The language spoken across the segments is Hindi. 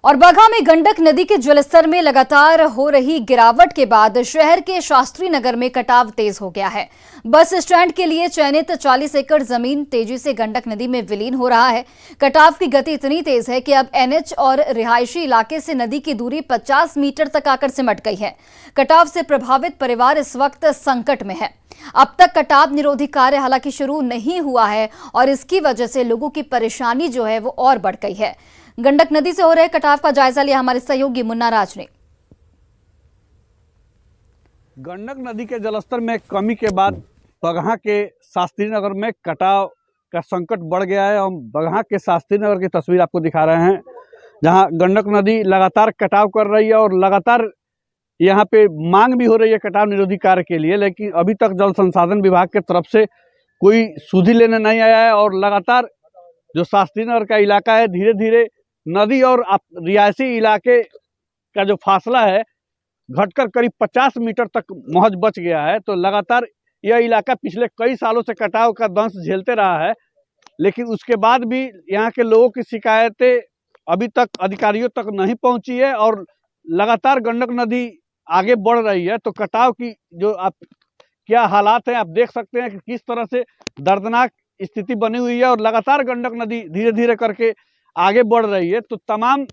और बगहा में गंडक नदी के जलस्तर में लगातार हो रही गिरावट के बाद शहर के शास्त्री नगर में कटाव तेज हो गया है। बस स्टैंड के लिए चयनित 40 एकड़ जमीन तेजी से गंडक नदी में विलीन हो रहा है। कटाव की गति इतनी तेज है कि अब एनएच और रिहायशी इलाके से नदी की दूरी 50 मीटर तक आकर सिमट गई है। कटाव से प्रभावित परिवार इस वक्त संकट में है। अब तक कटाव निरोधी कार्य हालांकि शुरू नहीं हुआ है और इसकी वजह से लोगों की परेशानी जो है वो और बढ़ गई है। गंडक नदी से हो रहे कटाव का जायजा लिया हमारे सहयोगी मुन्ना राज ने। गंडक नदी के जलस्तर में कमी के बाद बगहा के शास्त्री नगर में कटाव का संकट बढ़ गया है। हम बगहा के शास्त्री नगर की तस्वीर आपको दिखा रहे हैं, जहां गंडक नदी लगातार कटाव कर रही है और लगातार यहाँ पे मांग भी हो रही है कटाव निरोधी कार्य के लिए, लेकिन अभी तक जल संसाधन विभाग के तरफ से कोई सुधि लेने नहीं आया है। और लगातार जो शास्त्री नगर का इलाका है, धीरे धीरे नदी और रिहायशी इलाके का जो फासला है घटकर करीब 50 मीटर तक महज बच गया है। तो लगातार यह इलाका पिछले कई सालों से कटाव का दंश झेलते रहा है, लेकिन उसके बाद भी यहाँ के लोगों की शिकायतें अभी तक अधिकारियों तक नहीं पहुंची है और लगातार गंडक नदी आगे बढ़ रही है। तो कटाव की जो आप क्या हालात हैं आप देख सकते हैं कि किस तरह से दर्दनाक स्थिति बनी हुई है और लगातार गंडक नदी धीरे धीरे करके आगे बढ़ रही है। तो तमाम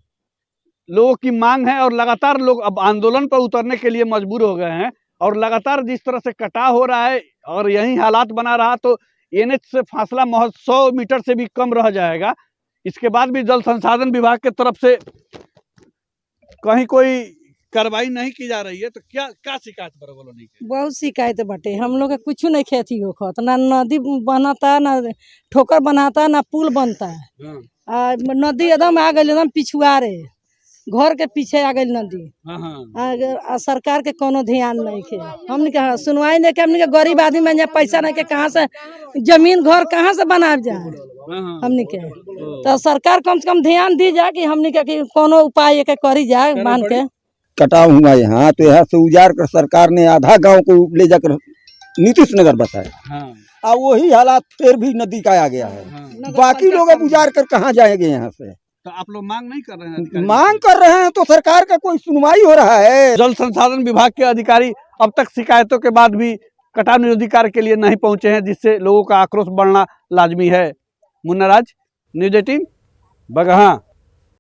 लोगों की मांग है और लगातार लोग अब आंदोलन पर उतरने के लिए मजबूर हो गए हैं। और लगातार जिस तरह से कटाव हो रहा है और यही हालात बना रहा तो एनएच से फासला महज 100 मीटर से भी कम रह जाएगा। इसके बाद भी जल संसाधन विभाग के तरफ से कहीं कोई कार्रवाई नहीं की जा रही है। तो क्या शिकायत बरगोलो नहीं की? बहुत शिकायत बटे, हम लोग के कुछ नहीं खेती होखत, ना नदी बनाता, ना ठोकर बनाता, ना पुल बनता है। नदी एकदम आ गई, एकदम पिछुआरे घर के पीछे आ गई नदी। सरकार के कोनो ध्यान नहीं के, हमने के सुनवाई नहीं के। हमने के गरीब आदमी में पैसा नहीं के, कहाँ से जमीन घर कहाँ से बना जाए हमने के। तो सरकार कम से कम ध्यान दी जाए कि हमने के कोनो उपाय के करी जाए। मान के कटाव हुआ यहाँ, तो यहाँ से उजाड़ कर सरकार ने आधा गांव को ले जाकर नीतीश नगर बताया। और वही हालात फिर भी नदी का आ गया है। बाकी लोग अब उजाड़ कर कहाँ जाएंगे यहाँ से? तो आप लोग मांग नहीं कर रहे हैं? मांग कर रहे हैं तो सरकार का कोई सुनवाई हो रहा है? जल संसाधन विभाग के अधिकारी अब तक शिकायतों के बाद भी कटाव निरोधी कार्य के लिए नहीं पहुंचे हैं, जिससे लोगों का आक्रोश बढ़ना लाजमी है। मुन्ना राज, न्यूज़ 18, बगहा।